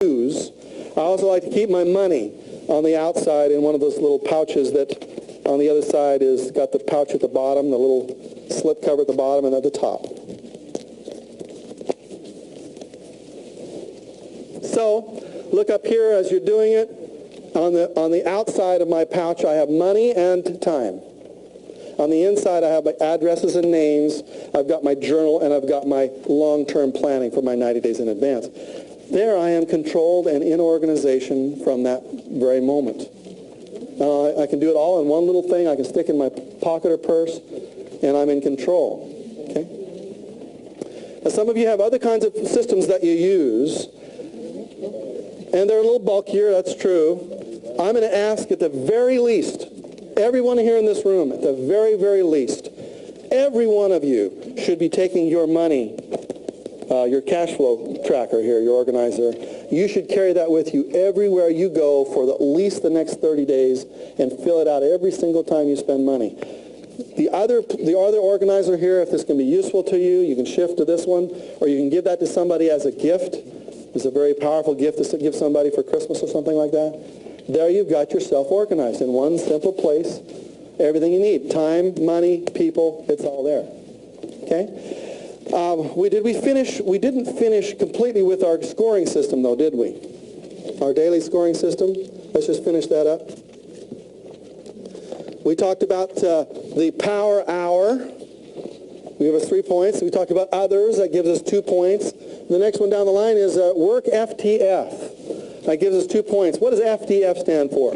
use. I also like to keep my money on the outside in one of those little pouches that on the other side is got the pouch at the bottom, the little slip cover at the bottom and at the top. So, look up here as you're doing it. On the outside of my pouch, I have money and time. On the inside, I have my addresses and names. I've got my journal, and I've got my long-term planning for my 90 days in advance. There I am controlled and in organization from that very moment. I can do it all in one little thing. I can stick in my pocket or purse, and I'm in control. Okay? Now, some of you have other kinds of systems that you use, and they're a little bulkier, that's true. I'm going to ask at the very least, everyone here in this room, at the very, very least, every one of you should be taking your money, your cash flow tracker here, your organizer. You should carry that with you everywhere you go for at least the next 30 days and fill it out every single time you spend money. The other organizer here, if this can be useful to you, you can shift to this one, or you can give that to somebody as a gift. It's a very powerful gift to give somebody for Christmas or something like that. There you've got yourself organized in one simple place. Everything you need. Time, money, people, it's all there. Okay? We didn't finish completely with our scoring system, though, did we? Our daily scoring system. Let's just finish that up. We talked about the power hour. We have 3 points. We talked about others. That gives us 2 points. The next one down the line is work FTF. That gives us 2 points. What does FTF stand for?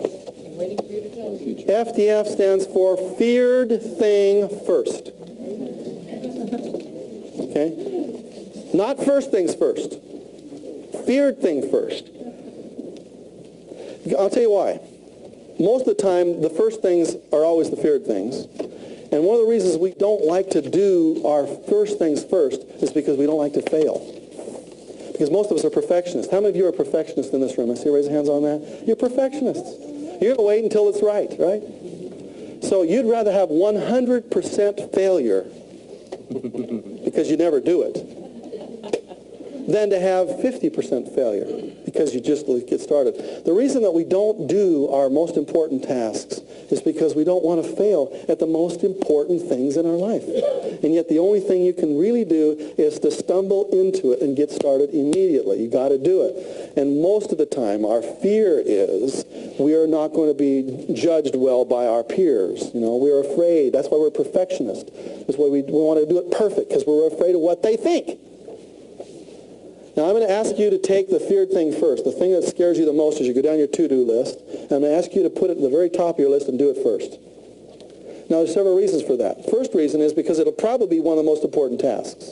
FTF stands for feared thing first. Okay? Not first things first. Feared thing first. I'll tell you why. Most of the time, the first things are always the feared things. And one of the reasons we don't like to do our first things first is because we don't like to fail. Because most of us are perfectionists. How many of you are perfectionists in this room? I see raise your hands on that. You're perfectionists. You're going to wait until it's right? So you'd rather have 100% failure because you never do it than to have 50% failure because you just get started. The reason that we don't do our most important tasks is because we don't want to fail at the most important things in our life. And yet the only thing you can really do is to stumble into it and get started immediately. You got to do it. And most of the time our fear is we are not going to be judged well by our peers. We're afraid. That's why we're perfectionists. That's why we want to do it perfect, because we're afraid of what they think. Now, I'm going to ask you to take the feared thing first, the thing that scares you the most as you go down your to-do list. And I'm going to ask you to put it at the very top of your list and do it first. Now, there's several reasons for that. First reason is because it'll probably be one of the most important tasks.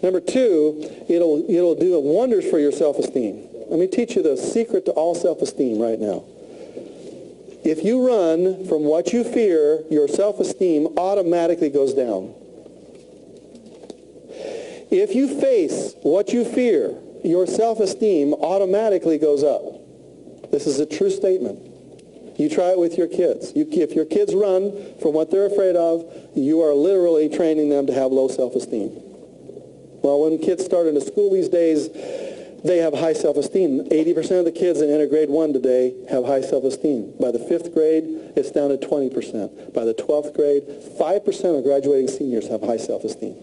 Number two, it'll do wonders for your self-esteem. Let me teach you the secret to all self-esteem right now. If you run from what you fear, your self-esteem automatically goes down. If you face what you fear, your self-esteem automatically goes up. This is a true statement. You try it with your kids. If your kids run from what they're afraid of, you are literally training them to have low self-esteem. Well, when kids start into school these days, they have high self-esteem. 80% of the kids in grade 1 today have high self-esteem. By the 5th grade, it's down to 20%. By the 12th grade, 5% of graduating seniors have high self-esteem.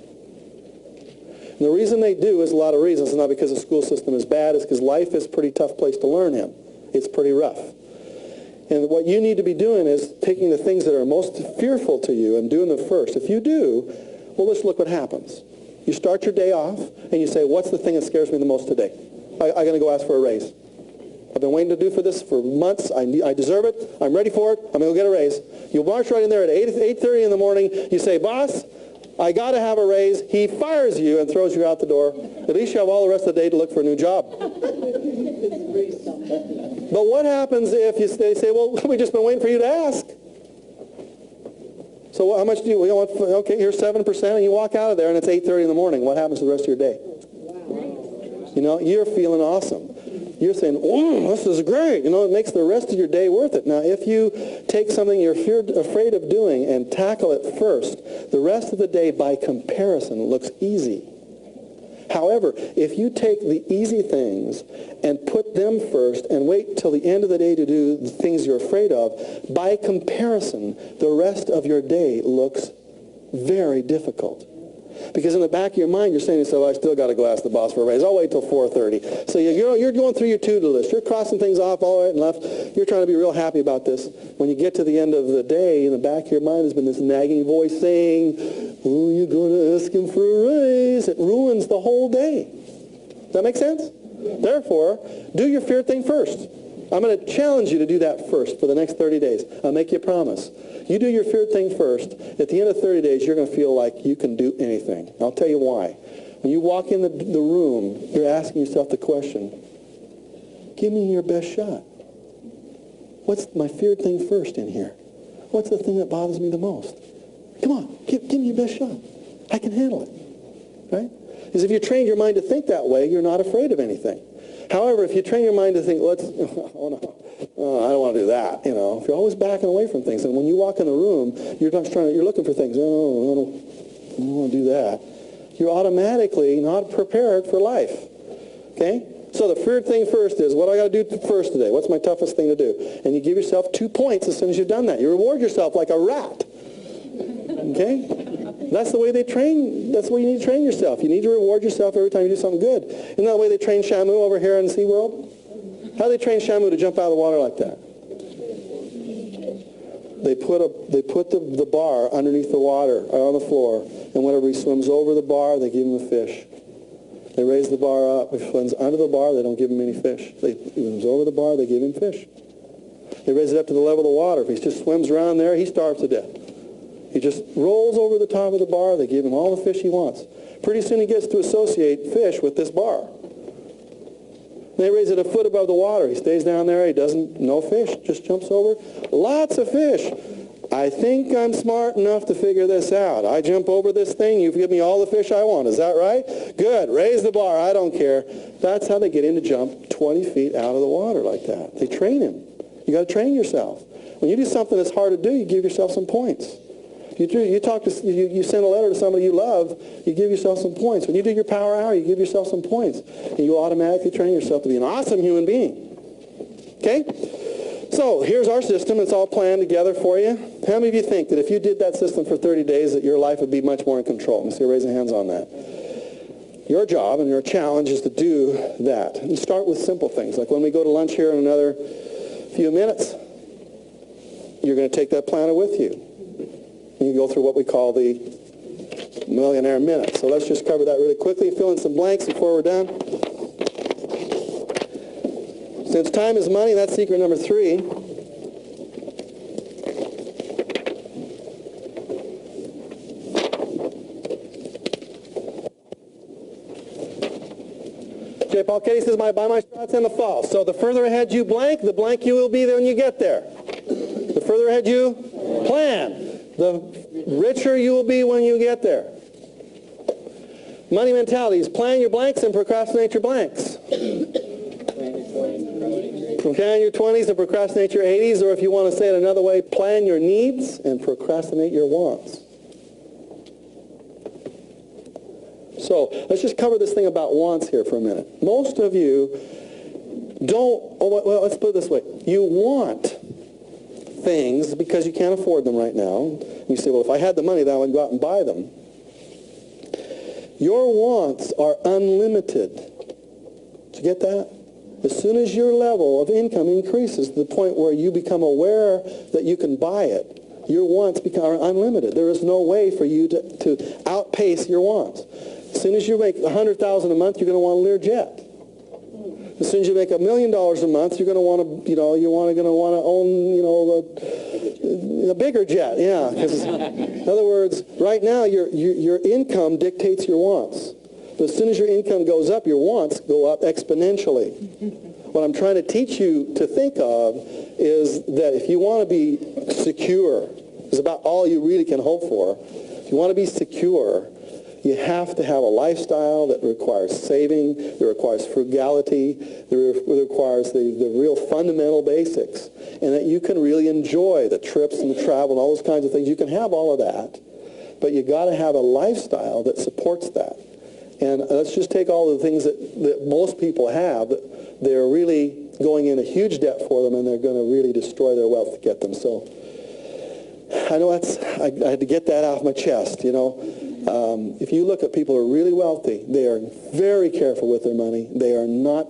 And the reason they do is a lot of reasons. It's not because the school system is bad. It's because life is a pretty tough place to learn in. It's pretty rough. And what you need to be doing is taking the things that are most fearful to you and doing them first. If you do, well, let's look what happens. You start your day off and you say, what's the thing that scares me the most today? I'm going to go ask for a raise. I've been waiting to do for this for months. I deserve it. I'm ready for it. I'm going to go get a raise. You march right in there at 8:30 in the morning. You say, boss, I got to have a raise. He fires you and throws you out the door. At least you have all the rest of the day to look for a new job. But what happens if they say, well, we've just been waiting for you to ask? So how much do you want? Okay, here's 7%, and you walk out of there, and it's 8:30 in the morning. What happens to the rest of your day? You're feeling awesome. You're saying, oh, this is great. It makes the rest of your day worth it. Now, if you take something you're afraid of doing and tackle it first, the rest of the day, by comparison, looks easy. However, if you take the easy things and put them first and wait till the end of the day to do the things you're afraid of, by comparison, the rest of your day looks very difficult. Because in the back of your mind, you're saying to yourself, I still got to go ask the boss for a raise. I'll wait till 4:30. So you're going through your to-do list. You're crossing things off all right and left. You're trying to be real happy about this. When you get to the end of the day, in the back of your mind has been this nagging voice saying, oh, you're going to ask him for a raise. It ruins the whole day. Does that make sense? Therefore, do your fear thing first. I'm going to challenge you to do that first for the next 30 days. I'll make you a promise. You do your fear thing first. At the end of 30 days, you're going to feel like you can do anything. I'll tell you why. When you walk in the room, you're asking yourself the question, give me your best shot. What's my feared thing first in here? What's the thing that bothers me the most? Come on, give me your best shot. I can handle it. Right? Because if you train your mind to think that way, you're not afraid of anything. However, if you train your mind to think, I don't want to do that, if you're always backing away from things, and when you walk in the room, you're looking for things, I don't want to do that, you're automatically not prepared for life. Okay? So the feared thing first is, what do I got to do first today? What's my toughest thing to do? And you give yourself 2 points as soon as you've done that. You reward yourself like a rat. Okay? That's the way they train. That's the way you need to train yourself. You need to reward yourself every time you do something good. Isn't that the way they train Shamu over here in SeaWorld? How do they train Shamu to jump out of the water like that? They put the bar underneath the water or on the floor, and whenever he swims over the bar, they give him a fish. They raise the bar up. If he swims under the bar, they don't give him any fish. He swims over the bar, they give him fish. They raise it up to the level of the water. If he just swims around there, he starves to death. He just rolls over the top of the bar. They give him all the fish he wants. Pretty soon he gets to associate fish with this bar. They raise it a foot above the water. He stays down there. No fish, just jumps over. Lots of fish. I think I'm smart enough to figure this out. I jump over this thing. You give me all the fish I want. Is that right? Good. Raise the bar. I don't care. That's how they get him to jump 20 feet out of the water like that. They train him. You got to train yourself. When you do something that's hard to do, you give yourself some points. You send a letter to somebody you love, you give yourself some points. When you do your power hour, you give yourself some points. And you automatically train yourself to be an awesome human being. Okay? So here's our system. It's all planned together for you. How many of you think that if you did that system for 30 days that your life would be much more in control? Let me see you raise your hands on that. Your job and your challenge is to do that. And start with simple things. Like when we go to lunch here in another few minutes, you're going to take that planner with you. You go through what we call the Millionaire Minute. So let's just cover that really quickly. Fill in some blanks before we're done. Since time is money, that's secret number 3. J. Paul Ketty says, buy my shots in the fall. So the further ahead you blank, the blank you will be when you get there. The further ahead you plan, the richer you will be when you get there. Money mentality is plan your blanks and procrastinate your blanks. Plan your 20s and procrastinate your 80s, or if you want to say it another way, plan your needs and procrastinate your wants. So let's just cover this thing about wants here for a minute. Most of you let's put it this way. You want things because you can't afford them right now. You say, well, if I had the money, then I would go out and buy them. Your wants are unlimited. Did you get that? As soon as your level of income increases to the point where you become aware that you can buy it, your wants become unlimited. There is no way for you to outpace your wants. As soon as you make $100,000 a month, you're going to want a Learjet. As soon as you make $1 million a month, you're going to want to, own, a bigger jet. Yeah. In other words, right now your income dictates your wants. But as soon as your income goes up, your wants go up exponentially. What I'm trying to teach you to think of is that if you want to be secure, it's about all you really can hope for. If you want to be secure, you have to have a lifestyle that requires saving, that requires frugality, that requires the real fundamental basics, and that you can really enjoy the trips and the travel and all those kinds of things. You can have all of that, but you got to have a lifestyle that supports that. And let's just take all the things that most people have. They're really going in a huge debt for them, and they're going to really destroy their wealth to get them. So I know I had to get that off my chest, you know. If you look at people who are really wealthy, they are very careful with their money. They are not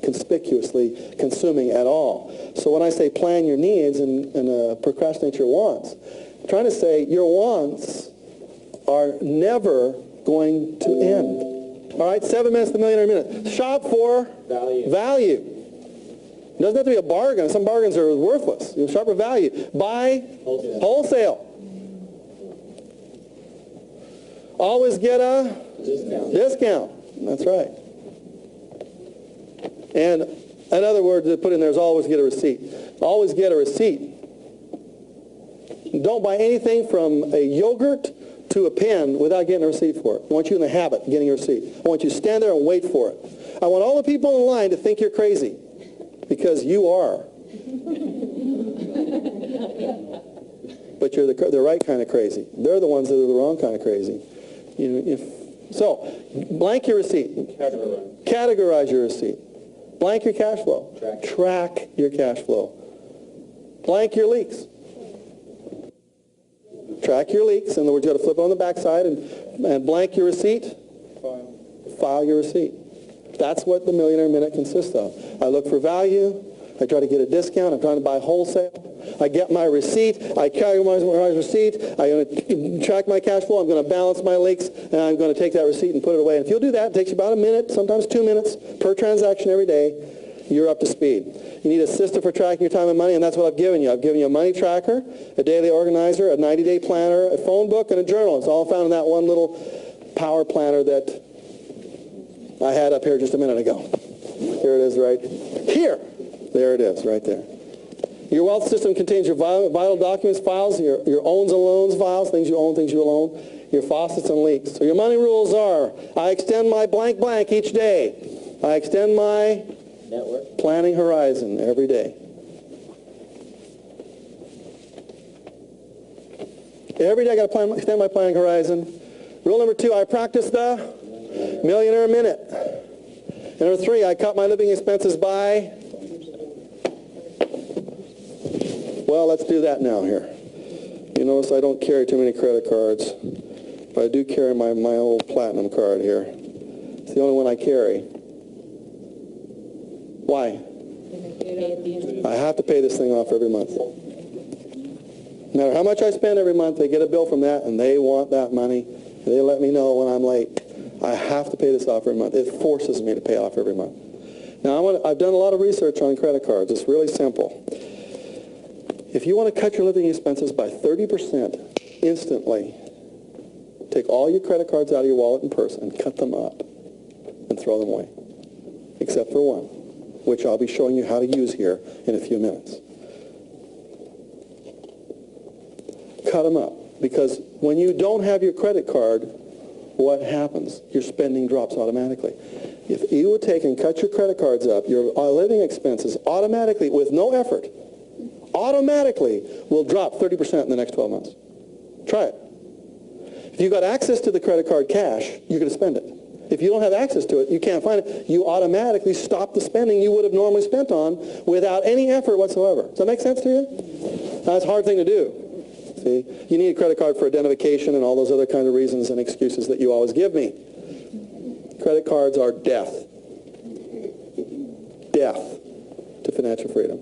conspicuously consuming at all. So when I say plan your needs and procrastinate your wants, I'm trying to say your wants are never going to end. All right, 7 minutes to millionaire minute. Shop for value. It doesn't have to be a bargain. Some bargains are worthless. You shop for value. Buy wholesale. Always get a discount. That's right. And another word to put in there is always get a receipt. Always get a receipt. Don't buy anything from a yogurt to a pen without getting a receipt for it. I want you in the habit of getting a receipt. I want you to stand there and wait for it. I want all the people in line to think you're crazy, because you are. But you're the right kind of crazy. They're the ones that are the wrong kind of crazy. So, blank your receipt. Categorize your receipt. Blank your cash flow. Track your cash flow. Blank your leaks. Track your leaks. In other words, you got to flip it on the backside and blank your receipt. File your receipt. That's what the Millionaire Minute consists of. I look for value. I try to get a discount. I'm trying to buy wholesale. I get my receipt. I categorize my receipt. I'm going to track my cash flow. I'm going to balance my leaks, and I'm going to take that receipt and put it away. And if you'll do that, it takes you about a minute, sometimes 2 minutes per transaction every day. You're up to speed. You need a system for tracking your time and money, and that's what I've given you. I've given you a money tracker, a daily organizer, a 90-day planner, a phone book, and a journal. It's all found in that one little power planner that I had up here just a minute ago. Here it is right here. There it is right there. Your wealth system contains your vital documents files, your owns and loans files, things you own, things you will own, your faucets and leaks. So your money rules are, I extend my blank blank each day. I extend my network planning horizon every day. Every day I got to extend my planning horizon. Rule number 2, I practice the Millionaire Minute. And number 3, I cut my living expenses by... Well, let's do that now here. You notice I don't carry too many credit cards, but I do carry my old platinum card here. It's the only one I carry. Why? I have to pay this thing off every month. No matter how much I spend every month, they get a bill from that, and they want that money. They let me know when I'm late. I have to pay this off every month. It forces me to pay off every month. Now, I've done a lot of research on credit cards. It's really simple. If you want to cut your living expenses by 30% instantly, take all your credit cards out of your wallet and purse and cut them up and throw them away, except for one, which I'll be showing you how to use here in a few minutes. Cut them up, because when you don't have your credit card, what happens? Your spending drops automatically. If you would take and cut your credit cards up, your living expenses automatically, with no effort, automatically will drop 30% in the next 12 months. Try it. If you've got access to the credit card cash, you're going to spend it. If you don't have access to it, you can't find it, you automatically stop the spending you would have normally spent on without any effort whatsoever. Does that make sense to you? That's a hard thing to do. See, you need a credit card for identification and all those other kind of reasons and excuses that you always give me. Credit cards are death. Death to financial freedom.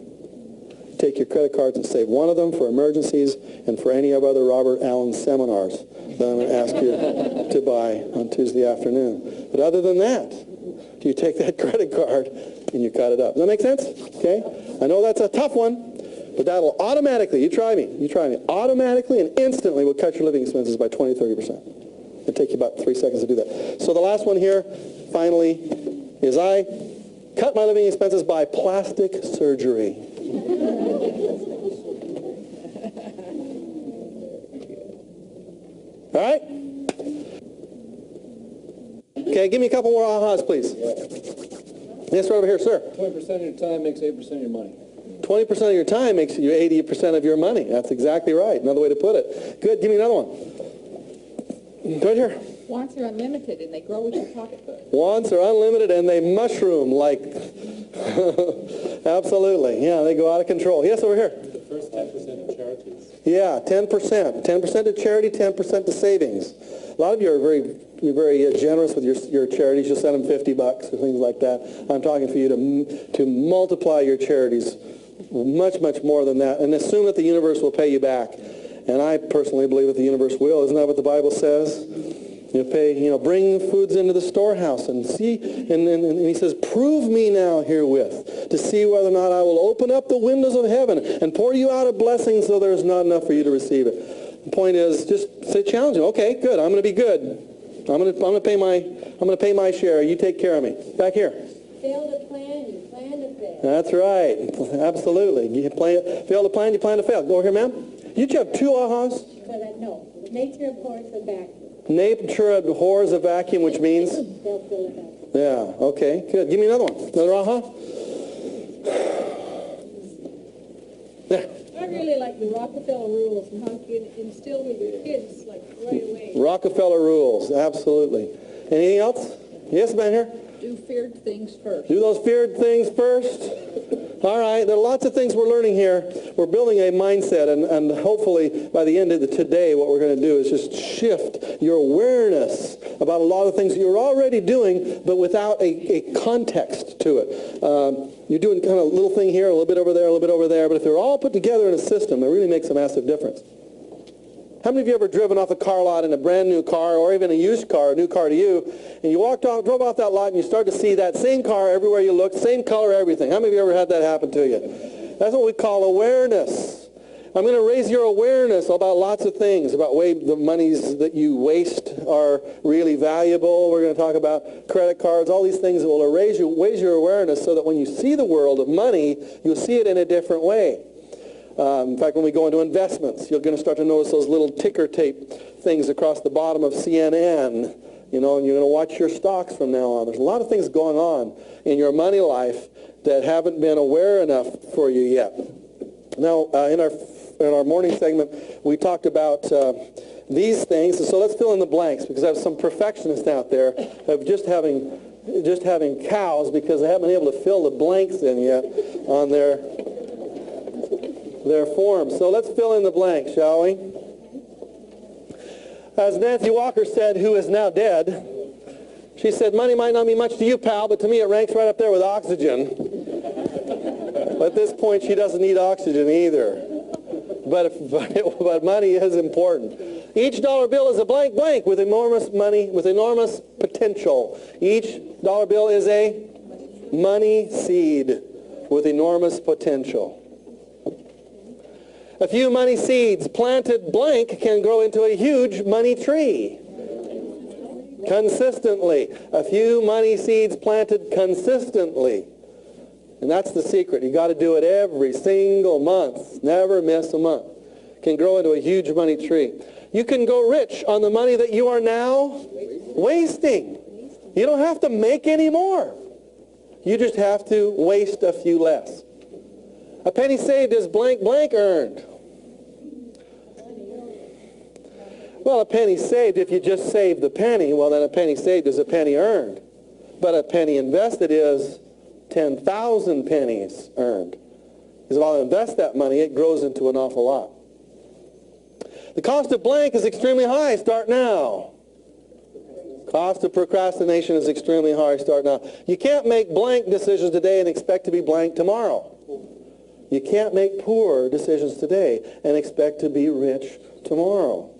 Take your credit cards and save one of them for emergencies and for any of other Robert Allen seminars that I'm going to ask you to buy on Tuesday afternoon. But other than that, you take that credit card and you cut it up. Does that make sense? Okay? I know that's a tough one, but that'll automatically, you try me, automatically and instantly will cut your living expenses by 20-30%. It'll take you about 3 seconds to do that. So the last one here, finally, is I cut my living expenses by plastic surgery. All right? Okay, give me a couple more ahas, please. Yes, right over here, sir. 20% of your time makes 8% of your money. 20% of your time makes you 80% of your money. That's exactly right. Another way to put it. Good. Give me another one. Right here. Wants are unlimited, and they grow with your pocketbook. Wants are unlimited, and they mushroom like... Absolutely. Yeah, they go out of control. Yes, over here. The first 10% of charities. Yeah, 10%. 10% to charity, 10% to savings. A lot of you are very generous with your charities. You'll send them $50 or things like that. I'm talking for you to multiply your charities much, much more than that, and assume that the universe will pay you back. And I personally believe that the universe will. Isn't that what the Bible says? Bring foods into the storehouse and see, and he says, prove me now herewith to see whether or not I will open up the windows of heaven and pour you out a blessing so there's not enough for you to receive it. The point is, just say challenging. Okay, good. I'm going to be good. I'm going to pay my share. You take care of me. Back here. Fail to plan, you plan to fail. That's right. Absolutely. Fail to plan, you plan to fail. Go over here, ma'am. You have two ahas? No. Nature abhors a vacuum. Nature abhors a vacuum, which means? They'll fill it up. Yeah, okay, good. Give me another one. Another aha? Yeah. I really like the Rockefeller rules and how you can instill with your kids, like, right away. Rockefeller rules, absolutely. Anything else? Yes, man here? Do feared things first. Do those feared things first. All right, there are lots of things we're learning here. We're building a mindset, and hopefully by the end of today, what we're going to do is just shift your awareness about a lot of things you're already doing, but without a context to it. You're doing kind of a little thing here, a little bit over there, a little bit over there, but if they're all put together in a system, it really makes a massive difference. How many of you ever driven off a car lot in a brand new car, or even a used car, a new car to you, and you drove off that lot and you start to see that same car everywhere you look, same color, everything? How many of you ever had that happen to you? That's what we call awareness. I'm going to raise your awareness about lots of things, about the monies that you waste are really valuable. We're going to talk about credit cards, all these things that will raise your awareness so that when you see the world of money, you'll see it in a different way. In fact, when we go into investments, you're going to start to notice those little ticker tape things across the bottom of CNN, and you're going to watch your stocks from now on. There's a lot of things going on in your money life that haven't been aware enough for you yet. Now, in our morning segment, we talked about these things, and so let's fill in the blanks, because I have some perfectionists out there of just having cows because they haven't been able to fill the blanks in yet on their form. So let's fill in the blanks, shall we? As Nancy Walker said, who is now dead, she said, money might not mean much to you, pal, but to me it ranks right up there with oxygen. At this point, she doesn't need oxygen either. But money is important. Each dollar bill is a blank blank with enormous money, with enormous potential. Each dollar bill is a money seed with enormous potential. A few money seeds planted blank can grow into a huge money tree. Consistently. A few money seeds planted consistently. And that's the secret. You got to do it every single month. Never miss a month. Can grow into a huge money tree. You can go rich on the money that you are now wasting. You don't have to make any more. You just have to waste a few less. A penny saved is blank blank earned. Well, a penny saved, if you just save the penny, well, then a penny saved is a penny earned. But a penny invested is 10,000 pennies earned. Because if I'll invest that money, it grows into an awful lot. The cost of blank is extremely high. Start now. Cost of procrastination is extremely high. Start now. You can't make blank decisions today and expect to be blank tomorrow. You can't make poor decisions today and expect to be rich tomorrow.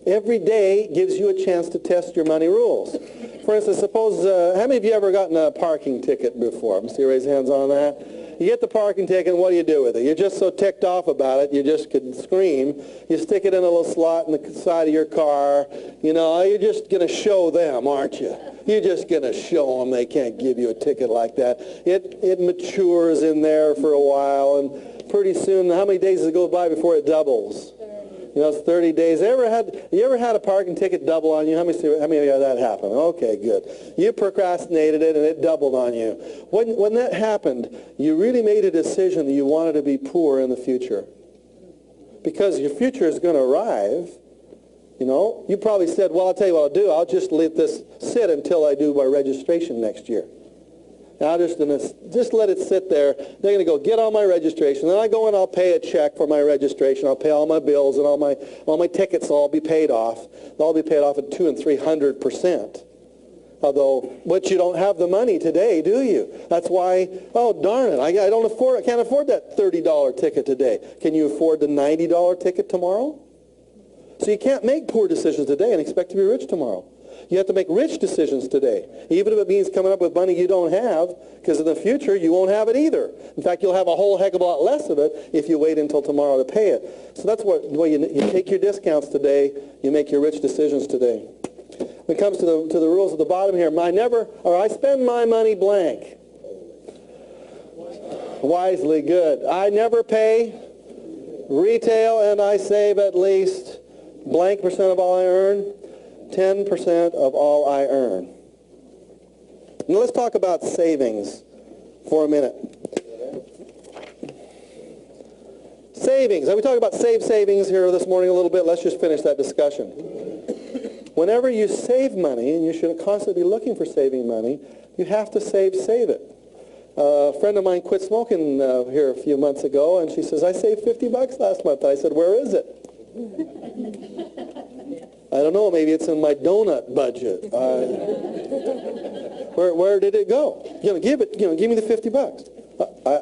Every day gives you a chance to test your money rules. For instance, suppose, how many of you ever gotten a parking ticket before? I'm see you raise hands on that. You get the parking ticket, and what do you do with it? You're just so ticked off about it, you just could scream. You stick it in a little slot in the side of your car. You're just going to show them, aren't you? You're just going to show them they can't give you a ticket like that. It matures in there for a while, and pretty soon, how many days does it go by before it doubles? It's 30 days. You ever had a parking ticket double on you? How many of you had that happen? Okay, good. You procrastinated it and it doubled on you. When that happened, you really made a decision that you wanted to be poor in the future. Because your future is going to arrive. You know, you probably said, well, I'll tell you what I'll do. I'll just let this sit until I do my registration next year. And I'll just let it sit there. They're going to go get all my registration. Then I go and I'll pay a check for my registration. I'll pay all my bills, and all my tickets will all be paid off. They'll all be paid off at 200% and 300%. Although, but you don't have the money today, do you? That's why, oh, darn it, I can't afford that $30 ticket today. Can you afford the $90 ticket tomorrow? So you can't make poor decisions today and expect to be rich tomorrow. You have to make rich decisions today, even if it means coming up with money you don't have, because in the future you won't have it either. In fact, you'll have a whole heck of a lot less of it if you wait until tomorrow to pay it. So that's the way you take your discounts today, you make your rich decisions today. When it comes to the rules at the bottom here, I spend my money blank. Wisely, good. I never pay retail, and I save at least blank percent of all I earn, 10% of all I earn. Now let's talk about savings for a minute. Savings. Now we talked about savings here this morning a little bit. Let's just finish that discussion. Whenever you save money, and you should constantly be looking for saving money, you have to save it. A friend of mine quit smoking here a few months ago, and she says, I saved $50 last month. I said, where is it? I don't know, maybe it's in my donut budget. Where did it go? Give me the $50.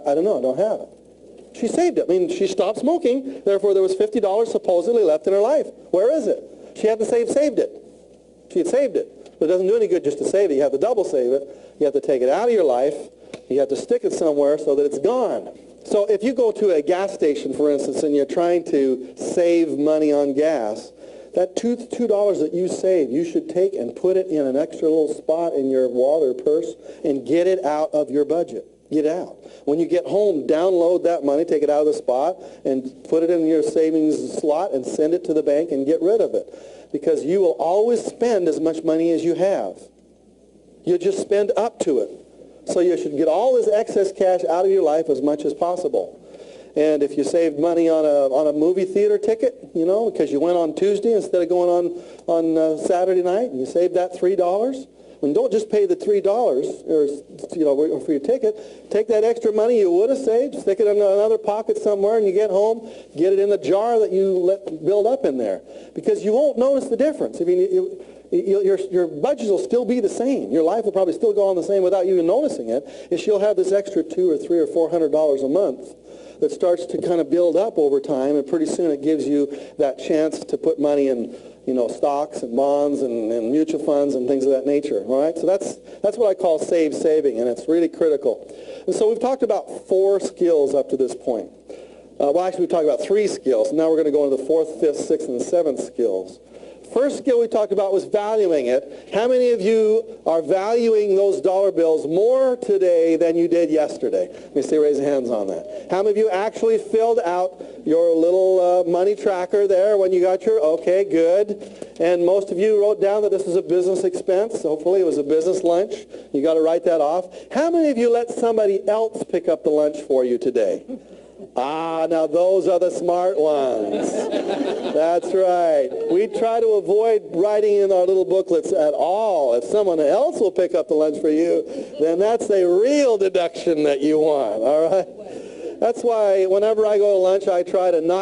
I don't know, I don't have it. She saved it. I mean, she stopped smoking, therefore there was $50 supposedly left in her life. Where is it? She hadn't saved it. She had saved it. But it doesn't do any good just to save it. You have to double save it. You have to take it out of your life. You have to stick it somewhere so that it's gone. So if you go to a gas station, for instance, and you're trying to save money on gas, that $2 that you save, you should take and put it in an extra little spot in your wallet or purse and get it out of your budget. Get it out. When you get home, download that money, take it out of the spot, and put it in your savings slot and send it to the bank and get rid of it. Because you will always spend as much money as you have. You'll just spend up to it. So you should get all this excess cash out of your life as much as possible. And if you saved money on a movie theater ticket, because you went on Tuesday instead of going on Saturday night, and you saved that $3, and don't just pay the $3 for your ticket. Take that extra money you would have saved, stick it in another pocket somewhere, and you get home, get it in the jar that you let build up in there, because you won't notice the difference. I mean, your budget will still be the same. Your life will probably still go on the same without you even noticing it. Is you'll have this extra $200 or $300 or $400 a month that starts to kind of build up over time, and pretty soon it gives you that chance to put money in stocks and bonds and mutual funds and things of that nature. All right, so that's what I call saving, and it's really critical. And so we've talked about 4 skills up to this point. Well, actually, we talked about 3 skills. Now we're going to go into the 4th, 5th, 6th, and 7th skills. First skill we talked about was valuing it. How many of you are valuing those dollar bills more today than you did yesterday? Let me see, raise your hands on that. How many of you actually filled out your little money tracker there when you got your, okay, good. And most of you wrote down that this is a business expense. Hopefully it was a business lunch. You got to write that off. How many of you let somebody else pick up the lunch for you today? Now those are the smart ones. That's right. We try to avoid writing in our little booklets at all. If someone else will pick up the lunch for you, then that's a real deduction that you want, all right? That's why whenever I go to lunch, I try to not